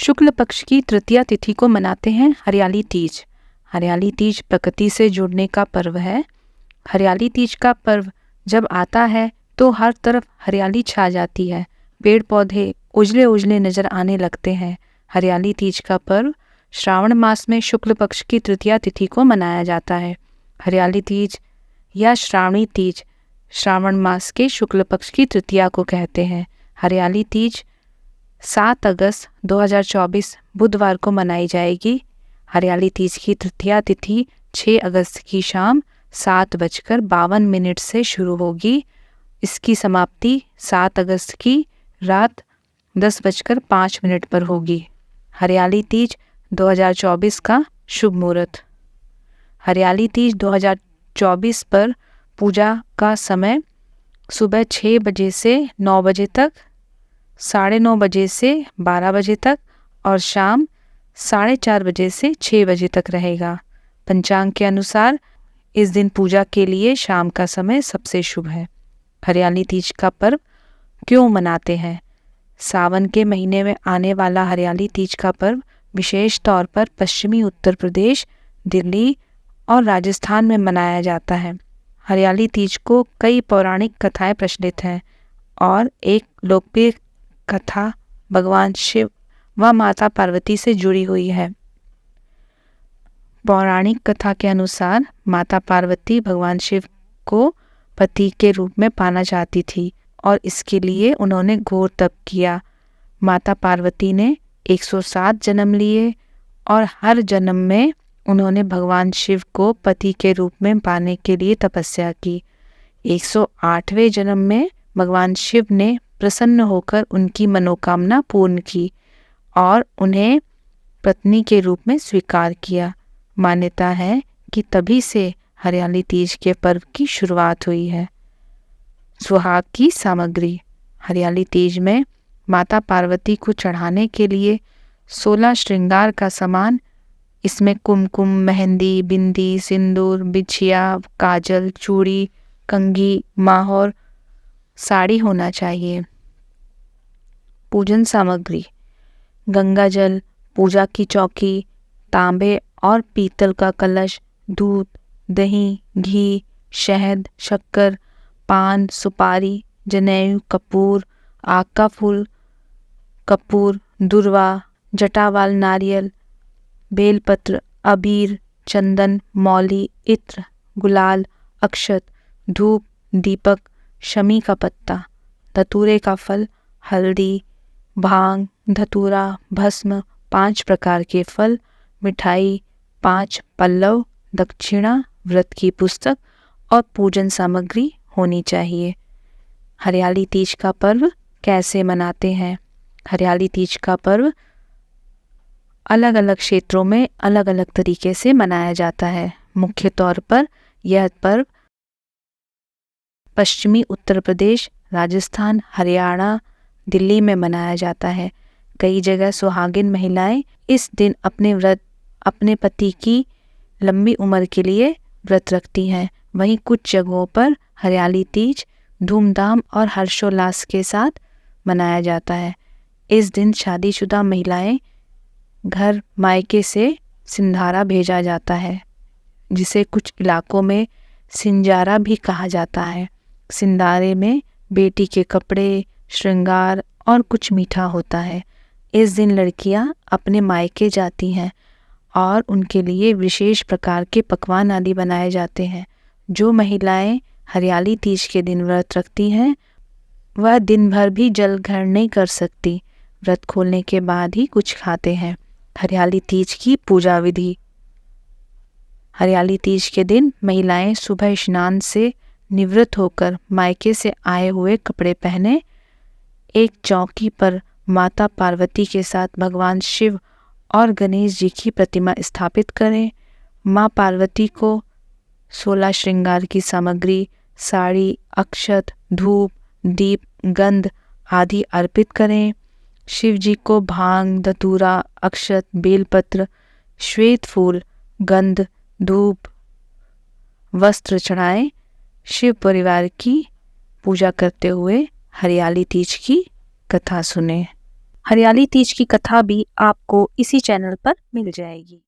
शुक्ल पक्ष की तृतीया तिथि को मनाते हैं हरियाली तीज। हरियाली तीज प्रकृति से जुड़ने का पर्व है। हरियाली तीज का पर्व जब आता है तो हर तरफ हरियाली छा जाती है, पेड़ पौधे उजले उजले नजर आने लगते हैं। हरियाली तीज का पर्व श्रावण मास में शुक्ल पक्ष की तृतीया तिथि को मनाया जाता है। हरियाली तीज या श्रावणी तीज श्रावण मास के शुक्ल पक्ष की तृतीया को कहते हैं। हरियाली तीज 7 अगस्त 2024 बुधवार को मनाई जाएगी। हरियाली तीज की तृतीया तिथि 6 अगस्त की शाम 7:52 से शुरू होगी। इसकी समाप्ति 7 अगस्त की रात 10:05 पर होगी। हरियाली तीज 2024 का शुभ मुहूर्त। हरियाली तीज 2024 पर पूजा का समय सुबह 6 बजे से 9 बजे तक, 9:30 बजे से 12 बजे तक और शाम 4:30 बजे से 6 बजे तक रहेगा। पंचांग के अनुसार इस दिन पूजा के लिए शाम का समय सबसे शुभ है। हरियाली तीज का पर्व क्यों मनाते हैं? सावन के महीने में आने वाला हरियाली तीज का पर्व विशेष तौर पर पश्चिमी उत्तर प्रदेश, दिल्ली और राजस्थान में मनाया जाता है। हरियाली तीज को कई पौराणिक कथाएं प्रचलित हैं और एक लोकप्रिय कथा भगवान शिव व माता पार्वती से जुड़ी हुई है। पौराणिक कथा के अनुसार माता पार्वती भगवान शिव को पति के रूप में पाना चाहती थी और इसके लिए उन्होंने घोर तप किया। माता पार्वती ने 107 जन्म लिए और हर जन्म में उन्होंने भगवान शिव को पति के रूप में पाने के लिए तपस्या की। 108वें जन्म में भगवान शिव ने प्रसन्न होकर उनकी मनोकामना पूर्ण की और उन्हें पत्नी के रूप में स्वीकार किया। मान्यता है कि तभी से हरियाली तीज के पर्व की शुरुआत हुई है। सुहाग की सामग्री। हरियाली तीज में माता पार्वती को चढ़ाने के लिए 16 श्रृंगार का सामान, इसमें कुमकुम, मेहंदी, बिंदी, सिंदूर, बिछिया, काजल, चूड़ी, कंघी, माहौर, साड़ी होना चाहिए। पूजन सामग्री। गंगा जल, पूजा की चौकी, तांबे और पीतल का कलश, दूध, दही, घी, शहद, शक्कर, पान, सुपारी, जनेऊ, कपूर, आग का फूल, कपूर, दुर्वा, जटावाल नारियल, बेलपत्र, अबीर, चंदन, मौली, इत्र, गुलाल, अक्षत, धूप, दीपक, शमी का पत्ता, धतूरे का फल, हल्दी, भांग, धतूरा, भस्म, 5 प्रकार के फल, मिठाई, 5 पल्लव, दक्षिणा, व्रत की पुस्तक और पूजन सामग्री होनी चाहिए। हरियाली तीज का पर्व कैसे मनाते हैं? हरियाली तीज का पर्व अलग अलग क्षेत्रों में अलग अलग तरीके से मनाया जाता है। मुख्य तौर पर यह पर्व पश्चिमी उत्तर प्रदेश, राजस्थान, हरियाणा, दिल्ली में मनाया जाता है। कई जगह सुहागिन महिलाएं इस दिन अपने पति की लंबी उम्र के लिए व्रत रखती हैं। वहीं कुछ जगहों पर हरियाली तीज धूमधाम और हर्षोल्लास के साथ मनाया जाता है। इस दिन शादीशुदा महिलाएं घर मायके से सिंधारा भेजा जाता है, जिसे कुछ इलाकों में सिंजारा भी कहा जाता है। सिंधारे में बेटी के कपड़े, श्रृंगार और कुछ मीठा होता है। इस दिन लड़कियां अपने मायके जाती हैं और उनके लिए विशेष प्रकार के पकवान आदि बनाए जाते हैं। जो महिलाएं हरियाली तीज के दिन व्रत रखती हैं वह दिन भर भी जल ग्रहण नहीं कर सकती। व्रत खोलने के बाद ही कुछ खाते हैं। हरियाली तीज की पूजा विधि। हरियाली तीज के दिन महिलाएं सुबह स्नान से निवृत्त होकर मायके से आए हुए कपड़े पहने एक चौकी पर माता पार्वती के साथ भगवान शिव और गणेश जी की प्रतिमा स्थापित करें। माँ पार्वती को 16 श्रृंगार की सामग्री, साड़ी, अक्षत, धूप, दीप, गंध आदि अर्पित करें। शिव जी को भांग, धतूरा, अक्षत, बेलपत्र, श्वेत फूल, गंध, धूप, वस्त्र चढ़ाएं। शिव परिवार की पूजा करते हुए हरियाली तीज की कथा सुने। हरियाली तीज की कथा भी आपको इसी चैनल पर मिल जाएगी।